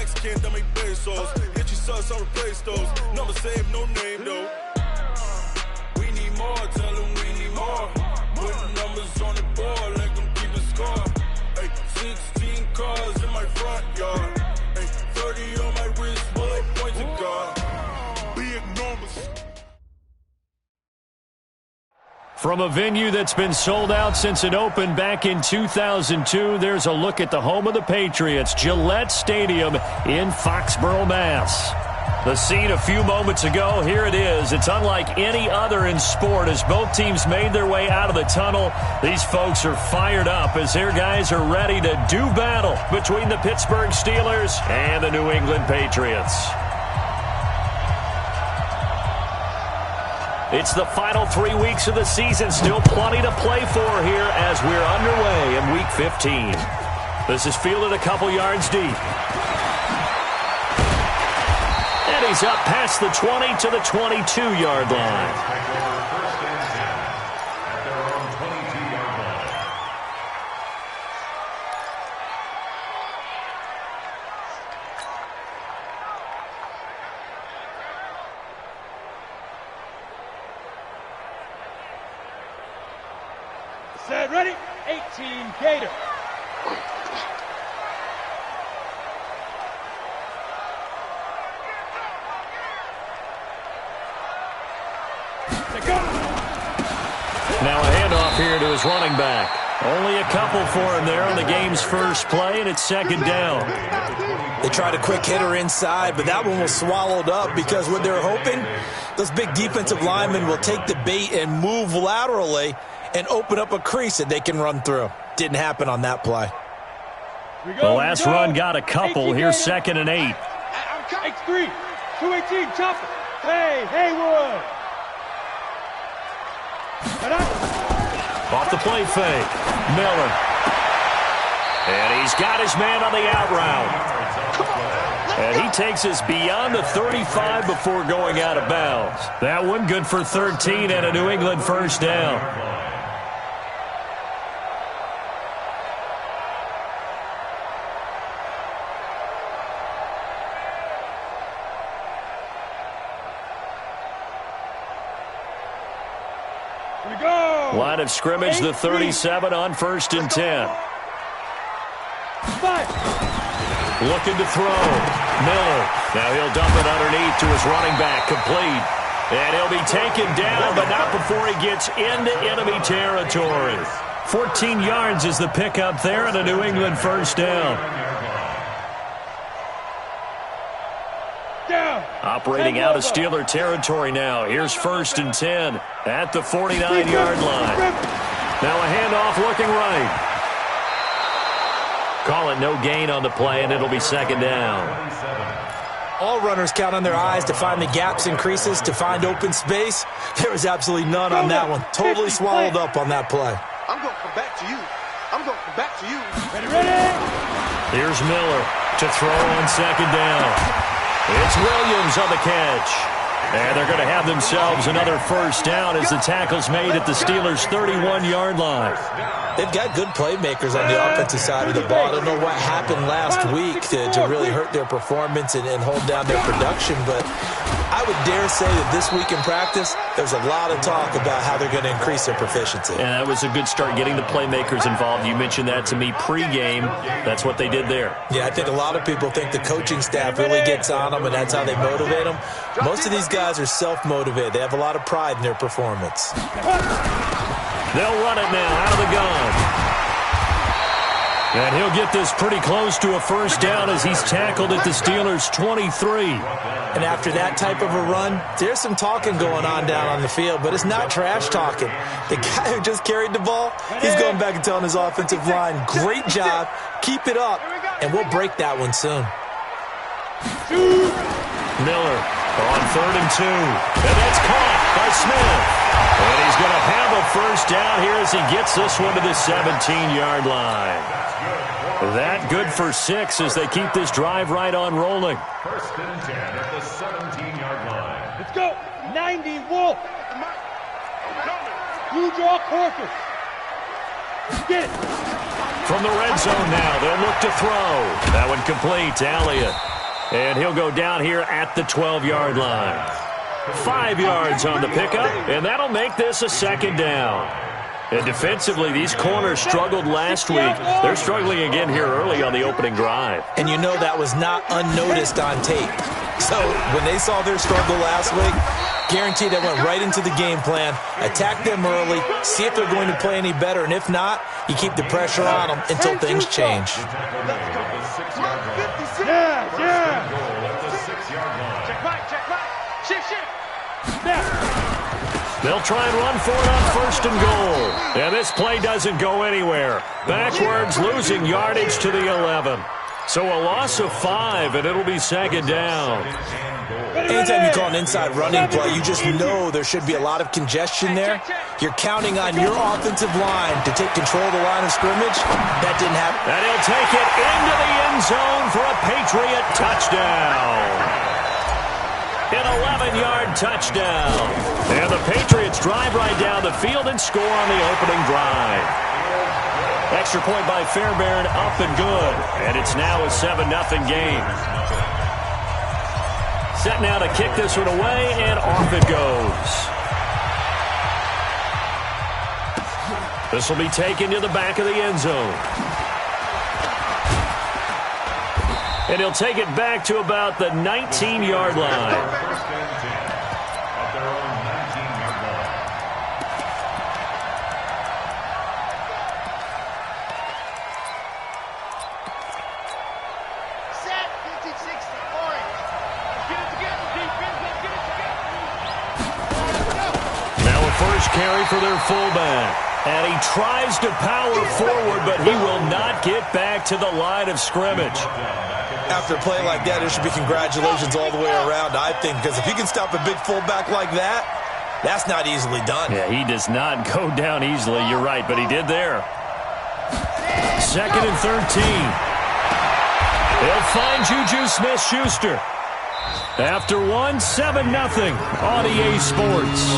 Mexican, dame pesos. Hit your sus, I'll replace those. Number save, no name though. We need more, tell them we need more. Put numbers on the board, let them keep the score. Ay, 16 cars in my front yard. Ay, 30 on my wrist, bullet points of God. Be enormous. From a venue that's been sold out since it opened back in 2002, there's a look at the home of the Patriots, Gillette Stadium in Foxborough, Mass. The scene a few moments ago, here it is. It's unlike any other in sport as both teams made their way out of the tunnel. These folks are fired up as their guys are ready to do battle between the Pittsburgh Steelers and the New England Patriots. It's the final 3 weeks of the season. Still plenty to play for here as we're underway in Week 15. This is fielded a couple yards deep. And he's up past the 20 to the 22-yard line. Set, ready, 18, Gator. Now a handoff here to his running back. Only a couple for him there on the game's first play, and it's second down. They tried a quick hitter inside, but that one was swallowed up because what they're hoping, those big defensive linemen will take the bait and move laterally and open up a crease that they can run through. Didn't happen on that play. The last run got a couple. Here's second and 8. X3, 218, chop it. Hey, Haywood. Off the play fake. Miller. And he's got his man on the out route. And he takes us beyond the 35 before going out of bounds. That one good for 13 and a New England first down. Line of scrimmage, the 37 on 1st and 10. Looking to throw. Miller. Now he'll dump it underneath to his running back. Complete. And he'll be taken down, but not before he gets into enemy territory. 14 yards is the pickup there and a New England first down. Operating out of Steeler territory now. Here's 1st and 10 at the 49-yard line. Now a handoff looking right. Call it no gain on the play, and it'll be second down. All runners count on their eyes to find the gaps and creases, to find open space. There was absolutely none on that one. Totally swallowed up on that play. I'm going to come back to you. I'm going to come back to you. Ready? Here's Miller to throw on second down. It's Williams on the catch. And they're going to have themselves another first down as the tackle's made at the Steelers' 31-yard line. They've got good playmakers on the offensive side of the ball. I don't know what happened last week to really hurt their performance and hold down their production, but I would dare say that this week in practice, there's a lot of talk about how they're going to increase their proficiency. And that was a good start, getting the playmakers involved. You mentioned that to me pregame. That's what they did there. Yeah, I think a lot of people think the coaching staff really gets on them, and that's how they motivate them. Most of these guys are self-motivated. They have a lot of pride in their performance. They'll run it now out of the gun. And he'll get this pretty close to a first down as he's tackled at the Steelers' 23. And after that type of a run, there's some talking going on down on the field, but it's not trash talking. The guy who just carried the ball, he's going back and telling his offensive line, great job, keep it up, and we'll break that one soon. Miller on 3rd and 2. And that's caught by Smith. And he's going to have a first down here as he gets this one to the 17-yard line. That good for 6 as they keep this drive right on rolling. 1st and 10 at the 17-yard line. Let's go. 90, Wolf. You draw Corker. Get it. From the red zone now, they'll look to throw. That one complete to Elliott. And he'll go down here at the 12-yard line. 5 yards on the pickup, and that'll make this a second down. And defensively, these corners struggled last week. They're struggling again here early on the opening drive. And you know that was not unnoticed on tape. So when they saw their struggle last week, guaranteed they went right into the game plan, attack them early, see if they're going to play any better, and if not, you keep the pressure on them until things change. They'll try and run for it on first and goal. And this play doesn't go anywhere. Backwards, losing yardage to the 11. So a loss of 5, and it'll be second down. Anytime you call an inside running play, you just know there should be a lot of congestion there. You're counting on your offensive line to take control of the line of scrimmage. That didn't happen. And he'll take it into the end zone for a Patriot touchdown. An 11-yard touchdown. And the Patriots drive right down the field and score on the opening drive. Extra point by Fairbairn, up and good. And it's now a 7-0 game. Set now to kick this one away, and off it goes. This will be taken to the back of the end zone. And he'll take it back to about the 19-yard line. Now a first carry for their fullback. And he tries to power forward, but he will not get back to the line of scrimmage. After a play like that, there should be congratulations all the way around, I think, because if you can stop a big fullback like that, that's not easily done. Yeah, he does not go down easily. You're right, but he did there. 2nd and 13. They'll find Juju Smith-Schuster. After 7-0 on EA Sports.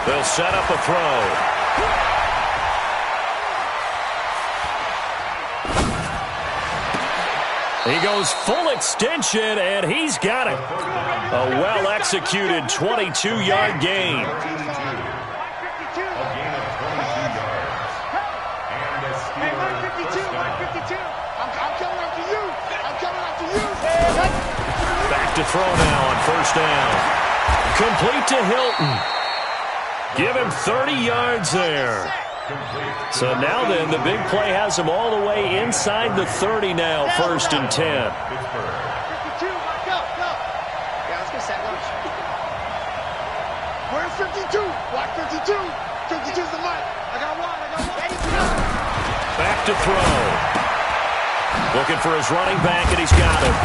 They'll set up a throw. He goes full extension, and he's got it. A well-executed 22-yard gain. Back to throw now on first down. Complete to Hilton. Give him 30 yards there. So now then, the big play has him all the way inside the 30 now, 1st and 10. Where's 52? Watch 52. 52's the mic. I got one. Back to throw. Looking for his running back, and he's got him.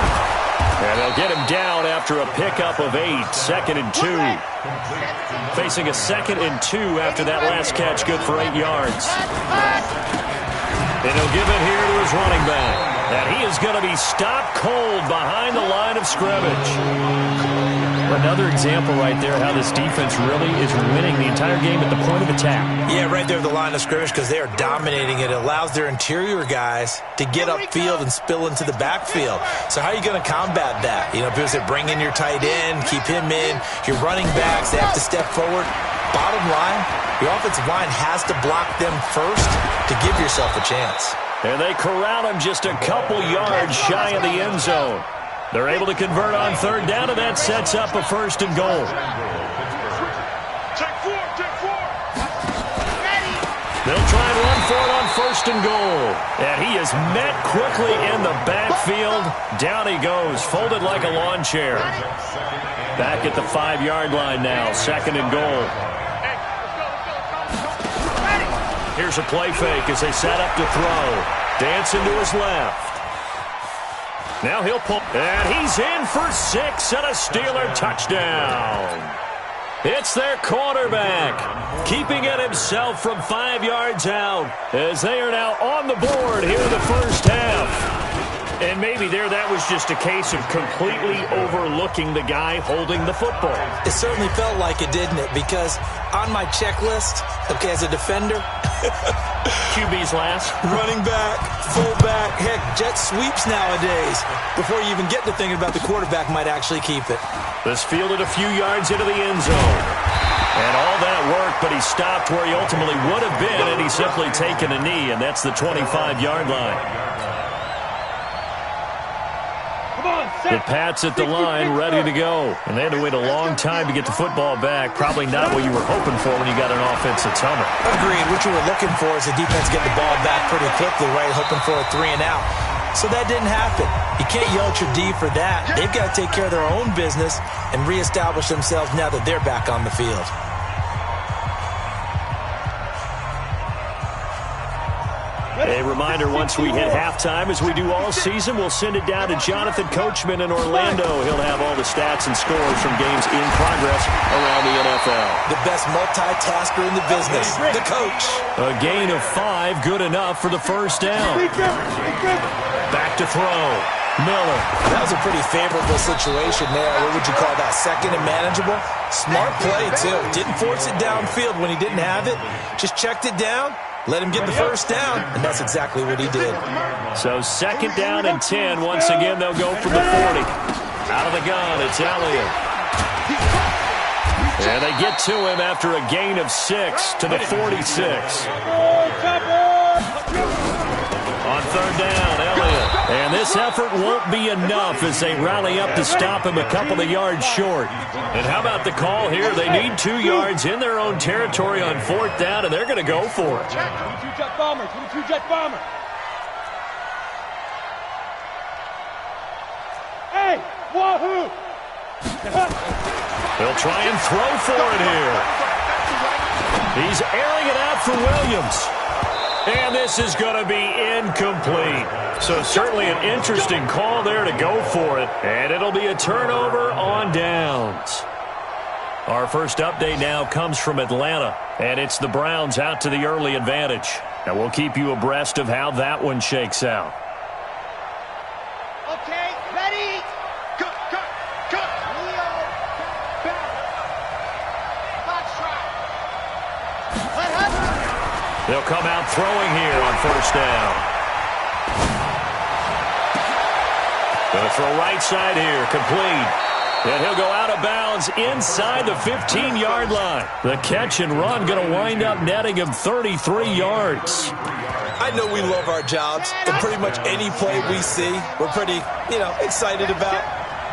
And they'll get him down after a pickup of 8. 2nd and 2. Facing a 2nd and 2 after that last catch, good for 8 yards. And he'll give it here to his running back. And he is going to be stopped cold behind the line of scrimmage. Another example right there how this defense really is winning the entire game at the point of attack. Yeah, right there at the line of scrimmage because they are dominating it. It allows their interior guys to get upfield and spill into the backfield. So how are you going to combat that? You know, because they bring in your tight end, keep him in. Your running backs, they have to step forward. Bottom line, your offensive line has to block them first to give yourself a chance. And they corral him just a couple yards shy of the end zone. They're able to convert on 3rd down, and that sets up a 1st and goal. They'll try and run for it on 1st and goal. And he is met quickly in the backfield. Down he goes, folded like a lawn chair. Back at the 5-yard line now, 2nd and goal. Here's a play fake as they set up to throw. Dancing to his left. Now he'll pull, and he's in for 6 and a Steeler touchdown. It's their quarterback, keeping it himself from 5 yards out, as they are now on the board here in the first half. And maybe that was just a case of completely overlooking the guy holding the football. It certainly felt like it, didn't it? Because on my checklist, okay, as a defender, QB's last. running back, fullback, heck, jet sweeps nowadays. Before you even get to thinking about the quarterback might actually keep it. This fielded a few yards into the end zone. And all that worked, but he stopped where he ultimately would have been, and he's simply taken a knee, and that's the 25-yard line. The Pats at the line, ready to go. And they had to wait a long time to get the football back. Probably not what you were hoping for when you got an offensive tunnel. Agreed. What you were looking for is the defense getting the ball back pretty quickly, right? Hoping for a 3 and out. So that didn't happen. You can't yell at your D for that. They've got to take care of their own business and reestablish themselves now that they're back on the field. A reminder, once we hit halftime, as we do all season, we'll send it down to Jonathan Coachman in Orlando. He'll have all the stats and scores from games in progress around the NFL. The best multitasker in the business, the coach. A gain of 5, good enough for the first down. Back to throw. Miller. That was a pretty favorable situation there. What would you call that? Second and manageable? Smart play, too. Didn't force it downfield when he didn't have it. Just checked it down. Let him get the first down, and that's exactly what he did. So second down and 10. Once again, they'll go from the 40. Out of the gun, it's Elliott. And they get to him after a gain of 6 to the 46. On third down, Elliott. And this effort won't be enough as they rally up to stop him a couple of yards short. And how about the call here? They need 2 yards in their own territory on fourth down, and they're going to go for it. 22 jet bomber, 22 jet bomber. Hey, wahoo! They'll try and throw for it here. He's airing it out for Williams. And this is going to be incomplete. So certainly an interesting call there to go for it. And it'll be a turnover on downs. Our first update now comes from Atlanta. And it's the Browns out to the early advantage. And we'll keep you abreast of how that one shakes out. Okay, ready? Go, go, go. Leo, back. Foxtrot. Let her. They'll come out throwing here on first down. Going to throw right side here, complete. And he'll go out of bounds inside the 15-yard line. The catch and run going to wind up netting him 33 yards. I know we love our jobs, and pretty much any play we see, we're pretty, excited about.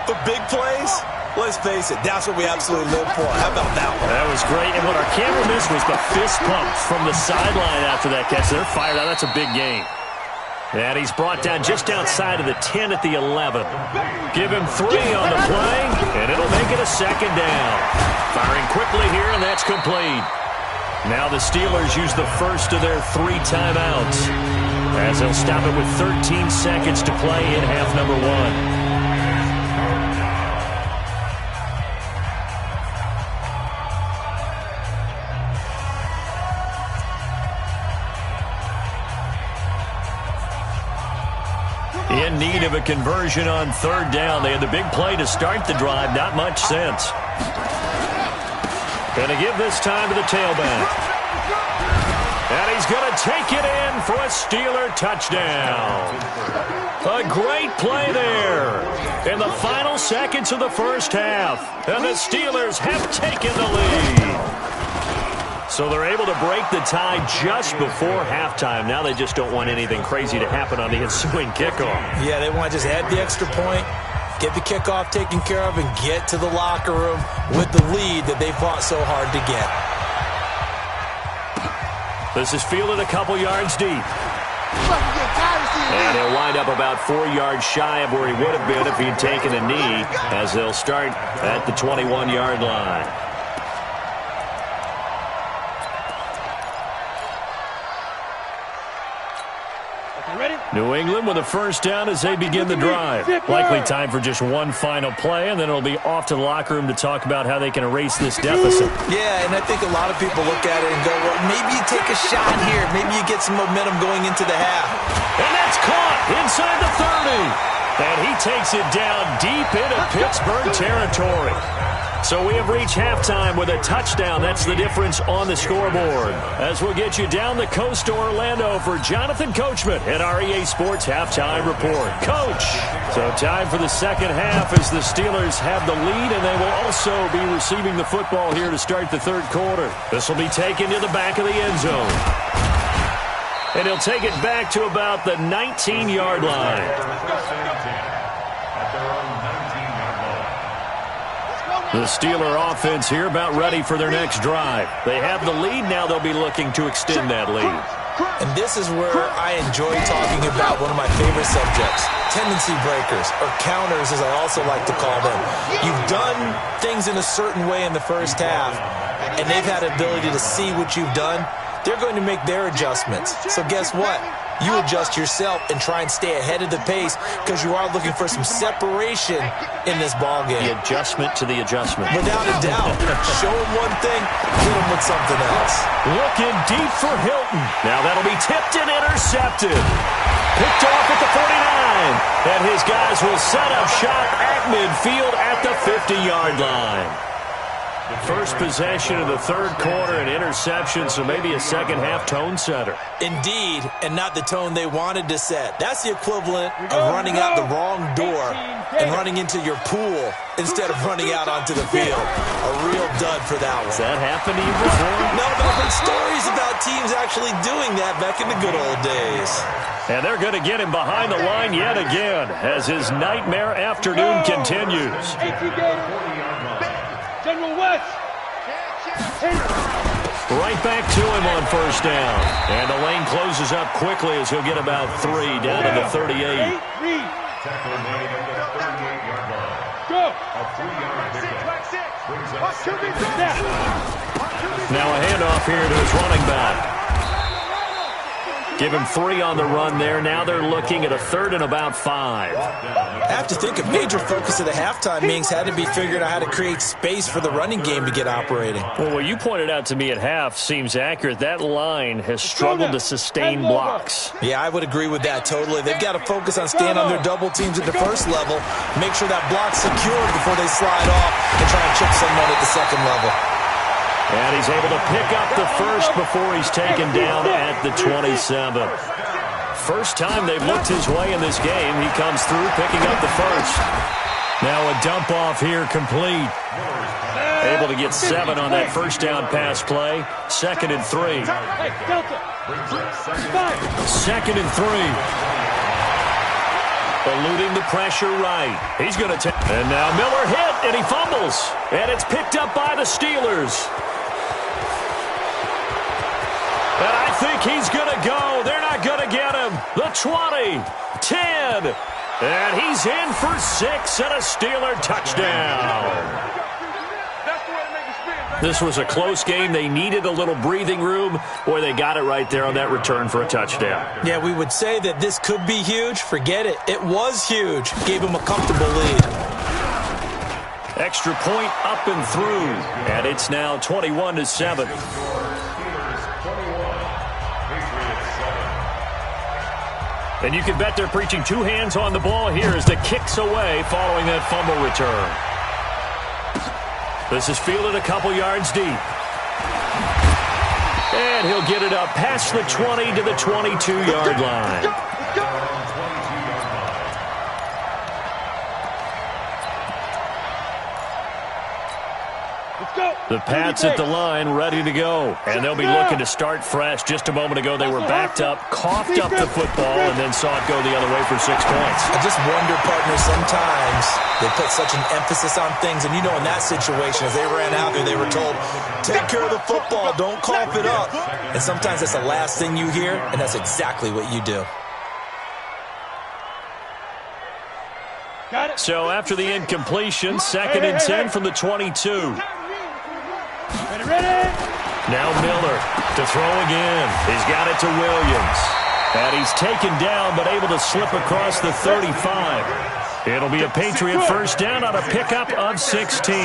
But big plays, let's face it, that's what we absolutely live for. How about that one? That was great. And what our camera missed was the fist pump from the sideline after that catch. They're fired out. That's a big gain. And he's brought down just outside of the 10 at the 11. Give him 3 on the play, and it'll make it a second down. Firing quickly here, and that's complete. Now the Steelers use the first of their 3 timeouts as they'll stop it with 13 seconds to play in half number 1. In need of a conversion on third down. They had the big play to start the drive. Not much sense. Going to give this time to the tailback. And he's going to take it in for a Steeler touchdown. A great play there in the final seconds of the first half. And the Steelers have taken the lead. So they're able to break the tie just before halftime. Now they just don't want anything crazy to happen on the ensuing kickoff. Yeah, they want to just add the extra point, get the kickoff taken care of, and get to the locker room with the lead that they fought so hard to get. This is fielded a couple yards deep. And he'll wind up about 4 yards shy of where he would have been if he'd taken a knee, as they'll start at the 21-yard line. New England with a first down as they begin the drive. Likely time for just one final play, and then it'll be off to the locker room to talk about how they can erase this deficit. Yeah, and I think a lot of people look at it and go, well, maybe you take a shot here. Maybe you get some momentum going into the half. And that's caught inside the 30. And he takes it down deep into Pittsburgh territory. So we have reached halftime with a touchdown. That's the difference on the scoreboard. As we'll get you down the coast to Orlando for Jonathan Coachman at our EA Sports Halftime Report. Coach! So time for the second half as the Steelers have the lead, and they will also be receiving the football here to start the third quarter. This will be taken to the back of the end zone. And he'll take it back to about the 19-yard line. The Steeler offense here about ready for their next drive. They have the lead. Now they'll be looking to extend that lead. And this is where I enjoy talking about one of my favorite subjects, tendency breakers, or counters as I also like to call them. You've done things in a certain way in the first half, and they've had the ability to see what you've done. They're going to make their adjustments. So guess what? You adjust yourself and try and stay ahead of the pace because you are looking for some separation in this ballgame. The adjustment to the adjustment. Without a doubt. Show him one thing, hit him with something else. Looking deep for Hilton. Now that'll be tipped and intercepted. Picked off at the 49. And his guys will set up shop at midfield at the 50-yard line. First possession of the third quarter, an interception, so maybe a second-half tone setter. Indeed, and not the tone they wanted to set. That's the equivalent of running out the wrong door and running into your pool instead of running out onto the field. A real dud for that one. Has that happened to you before? No, but I've heard stories about teams actually doing that back in the good old days. And they're going to get him behind the line yet again as his nightmare afternoon continues. General West. Right back to him on first down. And the lane closes up quickly as he'll get about 3 down to the 38. Tackle made at the 38-yard line. Go. A 3-yard pickup brings up Now a handoff here to his running back. Give him 3 on the run there. Now they're looking at a third and about 5. I have to think a major focus of the halftime meetings had to be figuring out how to create space for the running game to get operating. Well, what you pointed out to me at half seems accurate. That line has struggled to sustain blocks. Yeah, I would agree with that totally. They've got to focus on staying on their double teams at the first level, make sure that block's secured before they slide off and try and chip someone at the second level. And he's able to pick up the first before he's taken down at the 27. First time they've looked his way in this game. He comes through picking up the first. Now a dump off here complete. Able to get 7 on that first down pass play. 2nd and 3. Second and 3. Eluding the pressure right. He's going to take. And now Miller hit, and he fumbles. And it's picked up by the Steelers. And I think he's going to go. They're not going to get him. The 20, 10, and he's in for 6 and a Steeler touchdown. This was a close game. They needed a little breathing room, or they got it right there on that return for a touchdown. Yeah, we would say that this could be huge. Forget it. It was huge. Gave him a comfortable lead. Extra point up and through, and it's now 21-7. And you can bet they're preaching 2 hands on the ball here as the kick's away following that fumble return. This is fielded a couple yards deep. And he'll get it up past the 20 to the 22-yard line. The Pats at the line, ready to go. And they'll be looking to start fresh. Just a moment ago, they were backed up, coughed up the football, and then saw it go the other way for 6 points. I just wonder, partner, sometimes they put such an emphasis on things. And, you know, in that situation, as they ran out there, they were told, take care of the football, don't cough it up. And sometimes that's the last thing you hear, and that's exactly what you do. So after the incompletion, 2nd and 10 from the 22. Now Miller to throw again. He's got it to Williams. And he's taken down but able to slip across the 35. It'll be a Patriot first down on a pickup of 16.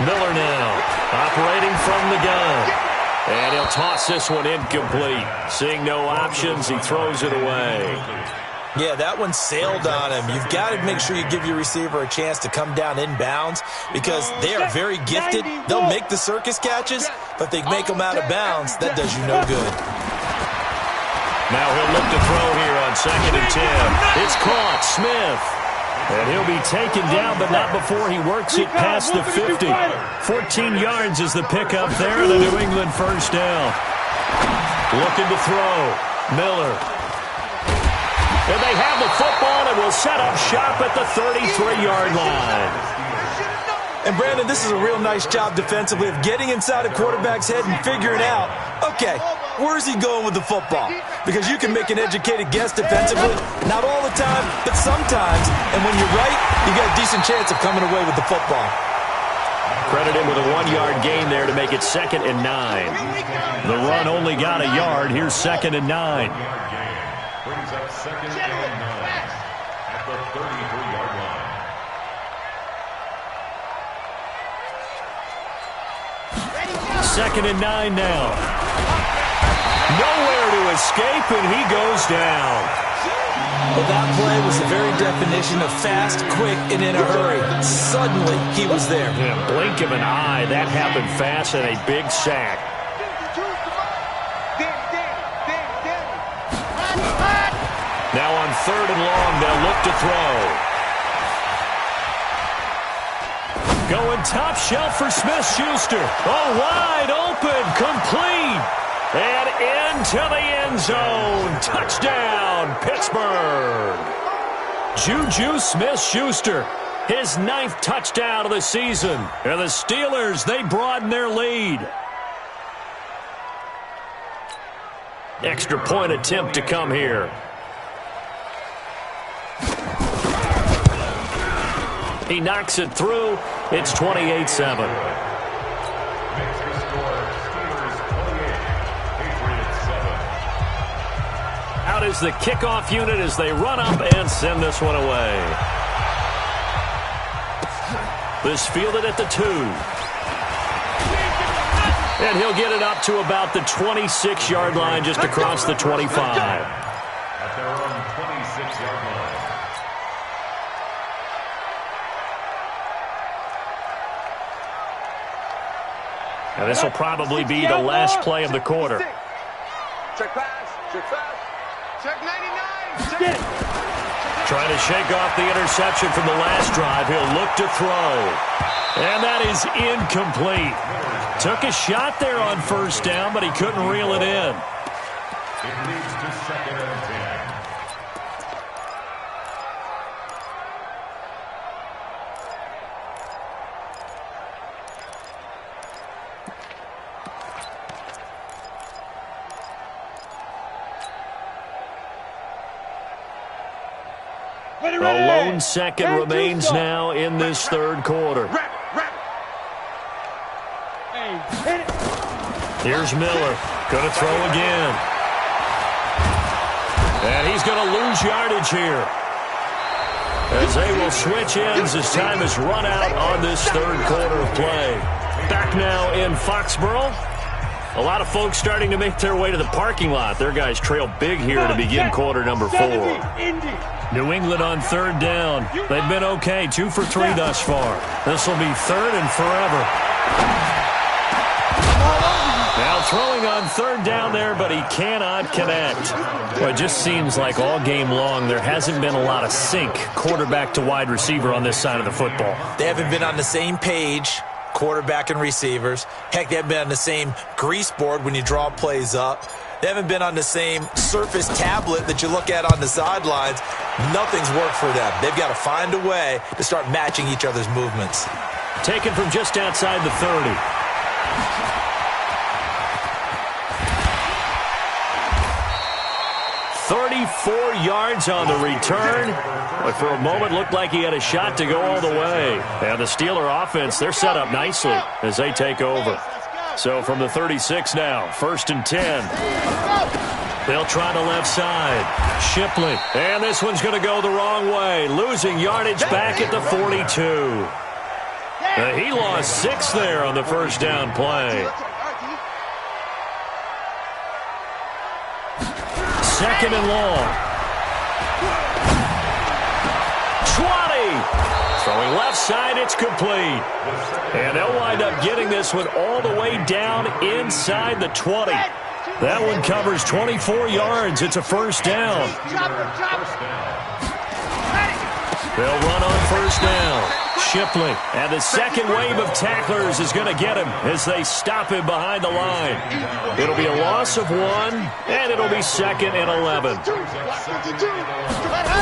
Miller now operating from the gun. And he'll toss this one incomplete. Seeing no options, he throws it away. Yeah, that one sailed on him. You've got to make sure you give your receiver a chance to come down inbounds because they are very gifted. They'll make the circus catches, but they make them out of bounds. That does you no good. Now he'll look to throw here on 2nd and 10. It's caught, Smith. And he'll be taken down, but not before he works it past the 50. 14 yards is the pickup there, the New England first down. Looking to throw. Miller. And they have the football and will set up shop at the 33-yard line. And, Brandon, this is a real nice job defensively of getting inside a quarterback's head and figuring out, okay, where's he going with the football? Because you can make an educated guess defensively, not all the time, but sometimes. And when you're right, you got a decent chance of coming away with the football. Credit him with a 1-yard gain there to make it 2nd and 9. The run only got a yard. Here's 2nd and 9. Brings up 2nd and 9 at the 33-yard line. Second and 9 now. Nowhere to escape, and he goes down. Well, that play was the very definition of fast, quick, and in a hurry. Suddenly, he was there. In a blink of an eye, that happened fast and a big sack. Now on 3rd and long, they'll look to throw. Going top shelf for Smith-Schuster. Oh, wide open, complete. And into the end zone. Touchdown, Pittsburgh. Juju Smith-Schuster, his 9th touchdown of the season. And the Steelers, they broaden their lead. Extra point attempt to come here. He knocks it through. It's 28-7. Makes the score Steelers 28, Patriots 7. Out is the kickoff unit as they run up and send this one away. This fielded at the 2. And he'll get it up to about the 26-yard line, just across the 25. At their own 26-yard line. Now this will probably be the last play of the quarter. Check pass. Check pass. Check 99. Check. Trying to shake off the interception from the last drive. He'll look to throw. And that is incomplete. Took a shot there on 1st down, but he couldn't reel it in. It leads to 2nd and 10. A lone second remains now in this 3rd quarter. Here's Miller. Going to throw again. And he's going to lose yardage here. As they will switch ends as time is run out on this 3rd quarter of play. Back now in Foxborough. A lot of folks starting to make their way to the parking lot. Their guys trail big here to begin quarter number 4. New England on 3rd down. They've been okay, 2 for 3 thus far. This will be 3rd and forever. Now throwing on 3rd down there, but he cannot connect. Well, it just seems like all game long there hasn't been a lot of sync quarterback to wide receiver on this side of the football. They haven't been on the same page, quarterback and receivers. Heck, they haven't been on the same grease board when you draw plays up. They haven't been on the same Surface tablet that you look at on the sidelines. Nothing's worked for them. They've got to find a way to start matching each other's movements. Taken from just outside the 30. 34 yards on the return. But for a moment, looked like he had a shot to go all the way. And the Steeler offense, they're set up nicely as they take over. So from the 36 now, 1st and 10. They'll try the left side. Shipley. And this one's going to go the wrong way. Losing yardage back at the 42. He lost 6 there on the 1st down play. 2nd and long. Throwing left side, it's complete. And they'll wind up getting this one all the way down inside the 20. That one covers 24 yards. It's a first down. They'll run on first down. Shipley, and the second wave of tacklers is going to get him as they stop him behind the line. It'll be a loss of 1, and it'll be 2nd and 11.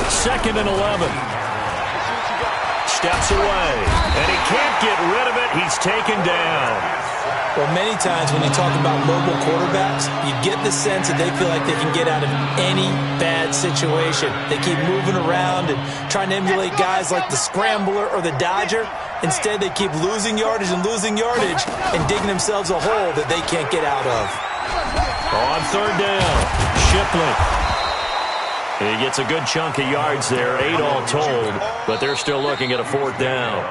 2nd and 11. Steps away, and he can't get rid of it. He's taken down. Well, many times when you talk about mobile quarterbacks, you get the sense that they feel like they can get out of any bad situation. They keep moving around and trying to emulate guys like the Scrambler or the Dodger. Instead, they keep losing yardage and digging themselves a hole that they can't get out of. On third down, Shipley. He gets a good chunk of yards there, 8 all told, but they're still looking at a 4th down.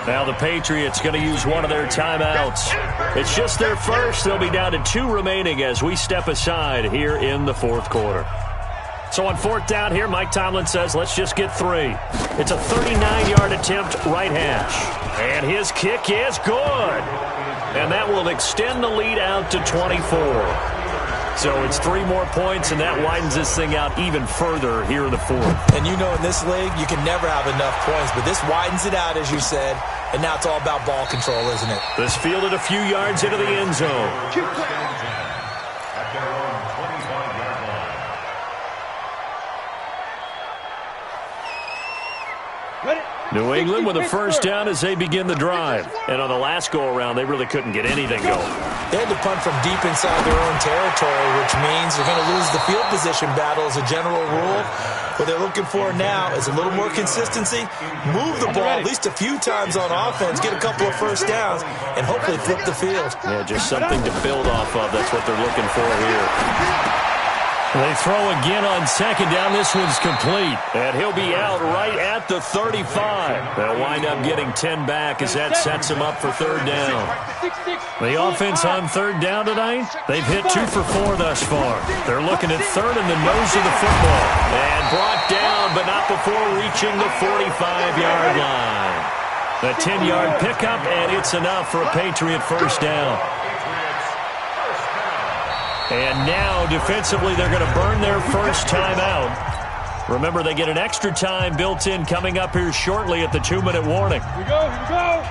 Now the Patriots going to use one of their timeouts. It's just their first. They'll be down to 2 remaining as we step aside here in the 4th quarter. So on 4th down here, Mike Tomlin says, let's just get 3. It's a 39-yard attempt, right hash. And his kick is good. And that will extend the lead out to 24. So it's 3 more points, and that widens this thing out even further here in the 4th. And you know in this league, you can never have enough points, but this widens it out, as you said, and now it's all about ball control, isn't it? This fielded a few yards into the end zone. At their own 25-yard line. New England with a first down as they begin the drive. And on the last go-around, they really couldn't get anything going. They had to punt from deep inside their own territory, which means they're going to lose the field position battle as a general rule. What they're looking for now is a little more consistency, move the ball at least a few times on offense, get a couple of first downs, and hopefully flip the field. Yeah, just something to build off of. That's what they're looking for here. They throw again on second down. This one's complete. And he'll be out right at the 35. They'll wind up getting 10 back as that sets him up for third down. The offense on third down tonight, they've hit 2 for 4 thus far. They're looking at third in the nose of the football. And brought down, but not before reaching the 45-yard line. The 10-yard pickup, and it's enough for a Patriot first down. And now, defensively, they're going to burn their first timeout. Remember, they get an extra time built in coming up here shortly at the 2-minute warning. Here we go, here we go.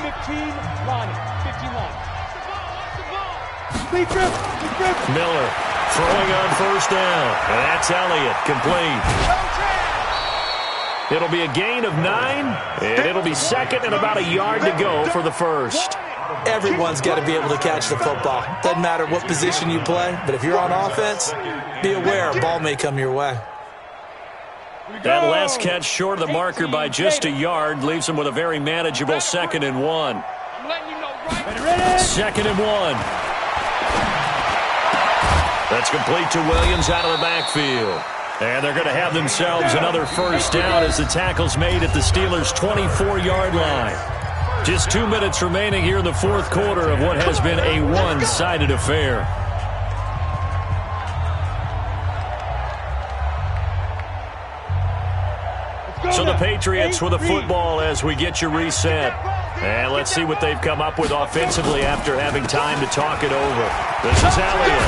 15 line. Complete trip. Miller throwing on first down. And that's Elliott, complete. It'll be a gain of 9, and it'll be second and about a yard to go for the first. Everyone's got to be able to catch the football. Doesn't matter what position you play, but if you're on offense, be aware a ball may come your way. That last catch short of the marker by just a yard leaves them with a very manageable 2nd and 1. 2nd and 1. That's complete to Williams out of the backfield. And they're going to have themselves another first down as the tackle's made at the Steelers' 24-yard line. Just 2 minutes remaining here in the 4th quarter of what has been a one-sided affair. So the Patriots with a football as we get you reset. And let's see what they've come up with offensively after having time to talk it over. This is Elliott.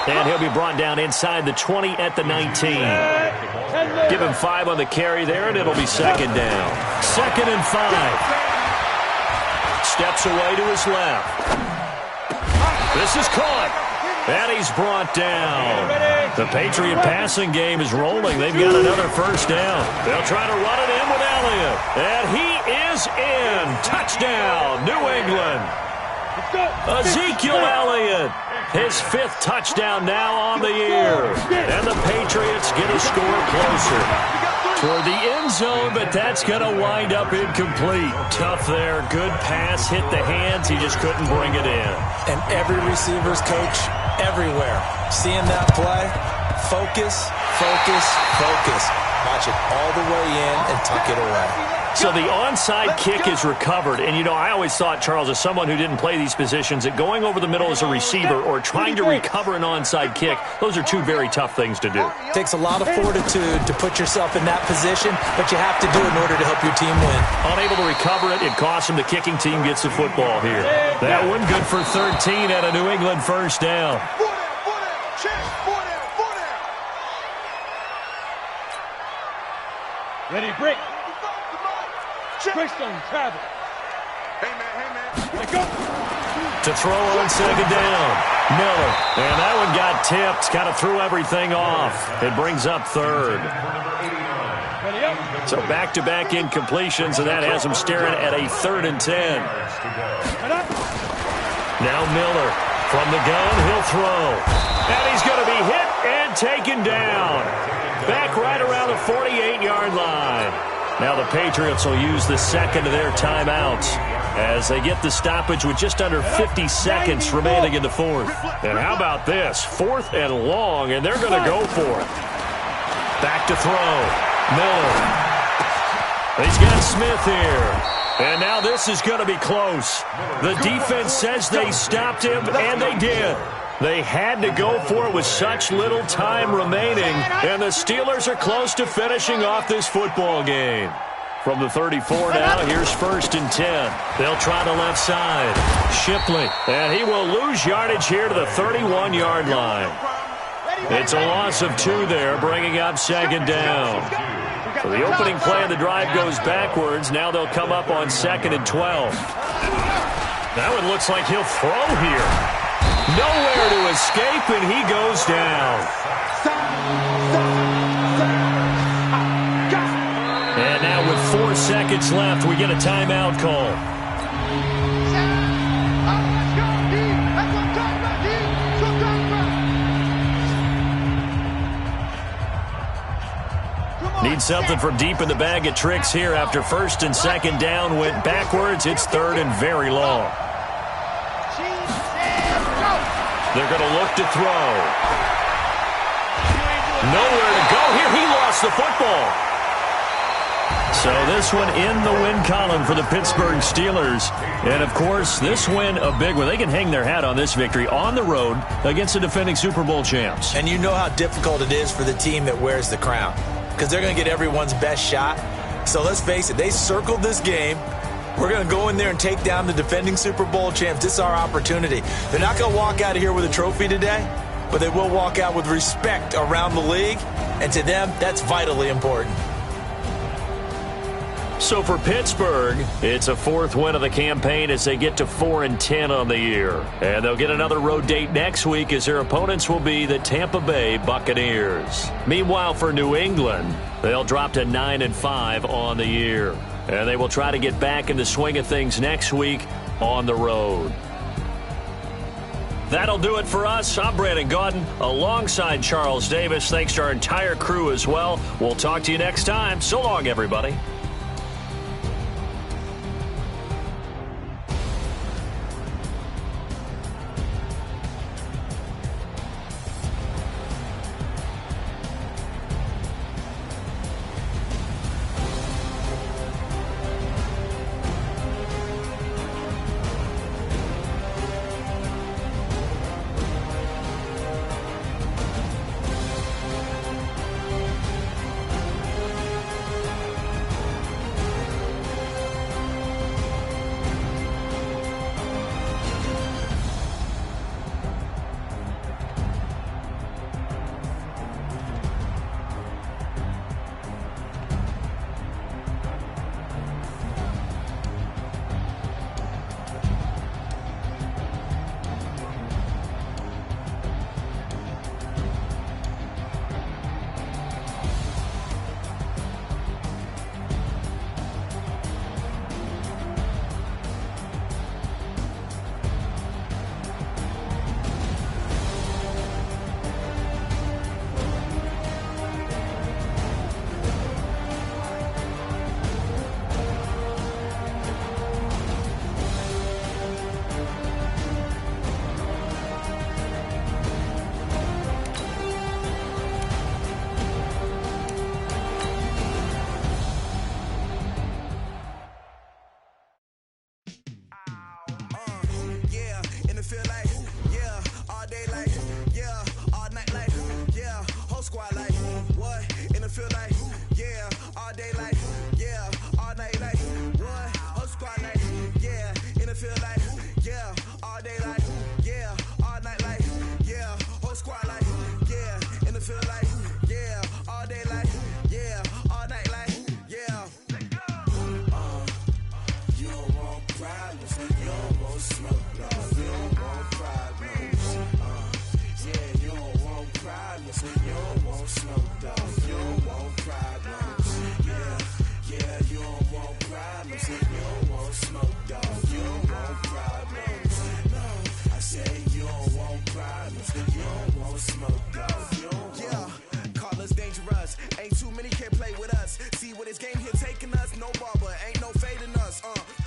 And he'll be brought down inside the 20 at the 19. Give him 5 on the carry there, and it'll be second down. 2nd and 5. Steps away to his left. This is caught. And he's brought down. The Patriot passing game is rolling. They've got another first down. They'll try to run it in with Elliott. And he is in. Touchdown, New England. Ezekiel Elliott. His 5th touchdown now on the year. And the Patriots get a score closer toward the end zone, but that's going to wind up incomplete. Tough there. Good pass. Hit the hands. He just couldn't bring it in. And every receiver's coach everywhere seeing that play, Focus, focus, focus. Watch it all the way in and tuck it away. So the onside kick is recovered. And, you know, I always thought, Charles, as someone who didn't play these positions, that going over the middle as a receiver or trying to recover an onside kick, those are two very tough things to do. It takes a lot of fortitude to put yourself in that position, but you have to do it in order to help your team win. Unable to recover it, it costs him. The kicking team gets the football here. That one good for 13 at a New England first down. Ready, break. Greystone, travel. Hey, man. Let go. To throw on second down. Miller. And that one got tipped. Kind of threw everything off. It brings up third. Ready up. So back-to-back incompletions, and that has him staring at a 3rd and 10. Now Miller from the gun. He'll throw. And he's going to be hit and taken down. Back right around the 48-yard line. Now the Patriots will use the second of their timeouts as they get the stoppage with just under 50 seconds remaining in the fourth. And how about this? 4th and long, and they're going to go for it. Back to throw. Miller. He's got Smith here. And now this is going to be close. The defense says they stopped him, and they did. They had to go for it with such little time remaining, and the Steelers are close to finishing off this football game. From the 34 now, here's 1st and 10. They'll try the left side. Shipley, and he will lose yardage here to the 31-yard line. It's a loss of 2 there, bringing up 2nd down. So the opening play of the drive goes backwards. Now they'll come up on 2nd and 12. That one looks like he'll throw here. Nowhere to escape, and he goes down. And now with 4 seconds left, we get a timeout call. Need something from deep in the bag of tricks here after 1st and 2nd down went backwards. It's 3rd and very long. They're going to look to throw. Nowhere to go here. He lost the football. So this one in the win column for the Pittsburgh Steelers. And, of course, this win a big one. They can hang their hat on this victory on the road against the defending Super Bowl champs. And you know how difficult it is for the team that wears the crown, because they're going to get everyone's best shot. So let's face it, they circled this game. We're going to go in there and take down the defending Super Bowl champs. This is our opportunity. They're not going to walk out of here with a trophy today, but they will walk out with respect around the league. And to them, that's vitally important. So for Pittsburgh, it's a 4th win of the campaign as they get to 4 and 10 on the year. And they'll get another road date next week as their opponents will be the Tampa Bay Buccaneers. Meanwhile, for New England, they'll drop to 9 and 5 on the year. And they will try to get back in the swing of things next week on the road. That'll do it for us. I'm Brandon Gaudin alongside Charles Davis. Thanks to our entire crew as well. We'll talk to you next time. So long, everybody. what? And it feel like, yeah, all day like, yeah, all night like, what? Whole squad like, yeah, and it feel like, yeah, all day like, yeah, all night like, yeah, whole squad like, yeah, and it feel like, yeah, all day like, yeah, all night like, yeah. You don't want problems, you don't want smoke, no, you don't want problems. Yeah, you don't want problems, you don't want smoke, dog, you don't want problems. Yeah, you don't want problems, you don't want smoke, dog, you don't want problems. No, I say you don't want problems, you don't want smoke, dog, you don't want. Yeah, call us dangerous, ain't too many can play with us. See what this game here taking us, no barber, ain't no fading us.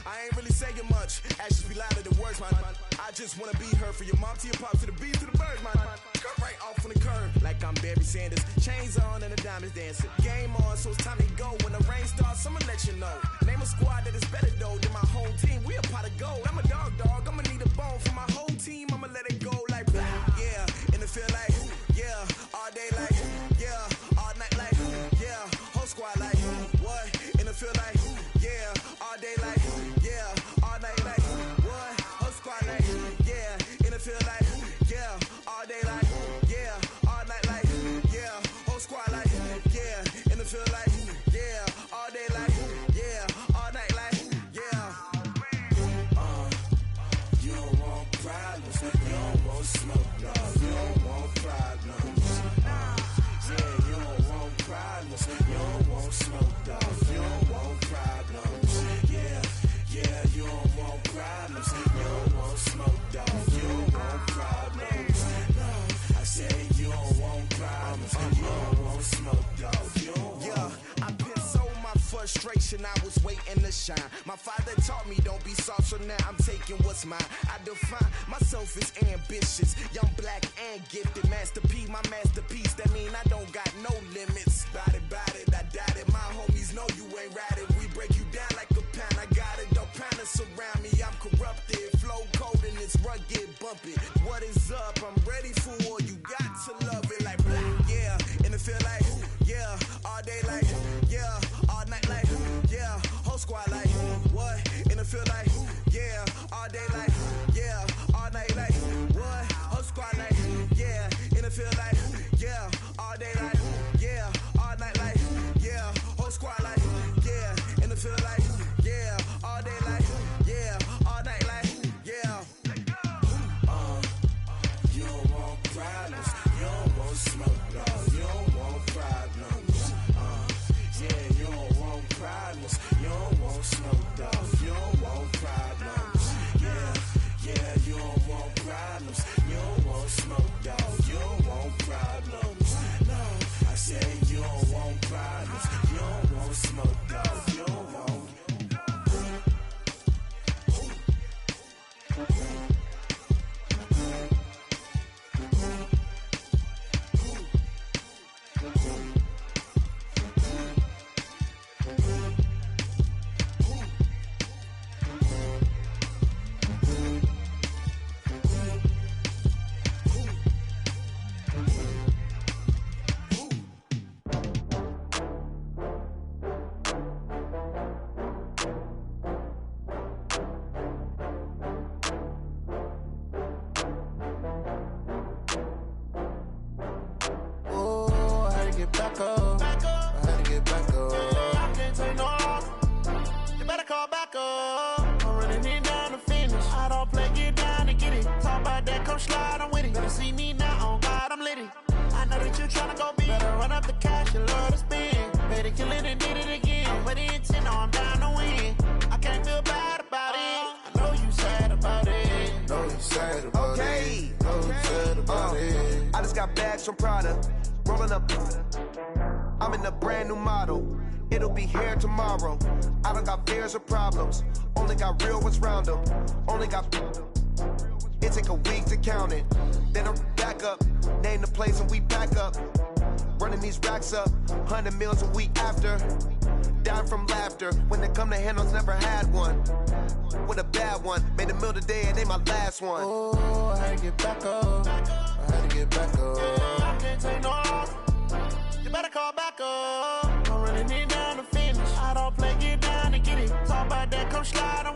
I ain't really saying much, actions be louder than words, man. I just wanna be heard from your mom to your pop to the beat to the birds, man. Cut right off on the curb, like I'm Barry Sanders. Chains on and the diamonds dancing. Game on, so it's time to go. When the rain starts, I'ma let you know. Name a squad that is better though than my whole team. We a pot of gold. I'm a dog, I'ma need a bone for my whole team. I'ma let it go like, yeah, and it feel like, yeah, all day like, yeah, all night like, yeah, whole squad like, what? And it feel like, yeah, all day like, yeah, all night like, what? Whole squad like, yeah, and it feel like, yeah, all day like, yeah, all night like, yeah, whole squad like, yeah, and it feel like, yeah, all day like, yeah, all night like, yeah. You don't want problems, you don't want smoke, no, you don't want problems. Yeah, you don't want problems, you don't want smoke, dog, you don't want problems. Yeah, you don't want problems, you don't want smoke, dog, you don't want problems. No, I say you don't want problems, you don't want smoke, dog, you don't want. Yeah, I been so my frustration, I was waiting to shine. My father taught me don't be soft, so now I'm taking what's mine. I define myself as ambitious, young, black, and gifted. Master P, my masterpiece, that mean I don't got no limits. Bout it, I doubt it. My homies know you ain't ratted. We break you down like a pound. I got it, don't pound us around me. I'm corrupted, flow cold and it's rugged, bumpy. What is up? I'm ready for war. You got to love it like black, yeah. And it feel like, yeah, all day like, yeah, all night like, yeah, whole squad like, what? And it feel like, yeah, all day like, yeah, all night like, what? Whole squad like, yeah, and it feel like, yeah, all day like, yeah, all night like, yeah, whole squad like, yeah, and it feel like, yeah, all day like, yeah, all night like, yeah. You don't want problems, you don't want smoke, no, you don't want problems. Yeah, you don't want problems, you don't want smoke, dog, you don't want problems. Yeah, you don't want problems, you don't want smoke, dog, you don't want problems. No, I say you don't want problems, you don't want smoke, dog, you don't want. I just got bags from Prada, rolling up. I'm in a brand new model. It'll be here tomorrow. I don't got fears or problems. Only got real ones round them. Only got. It take a week to count it. Then I'm back up. Name the place and we back up. Running these racks up. 100 meals a week after. Dying from laughter. When they come to handles, never had one. With a bad one. Made a meal today and they my last one. Oh, I had to get back up. I had to get back up. I can't take no loss. You better call back up. I'm running it down to finish. I don't play, get down to get it. Talk about that, come slide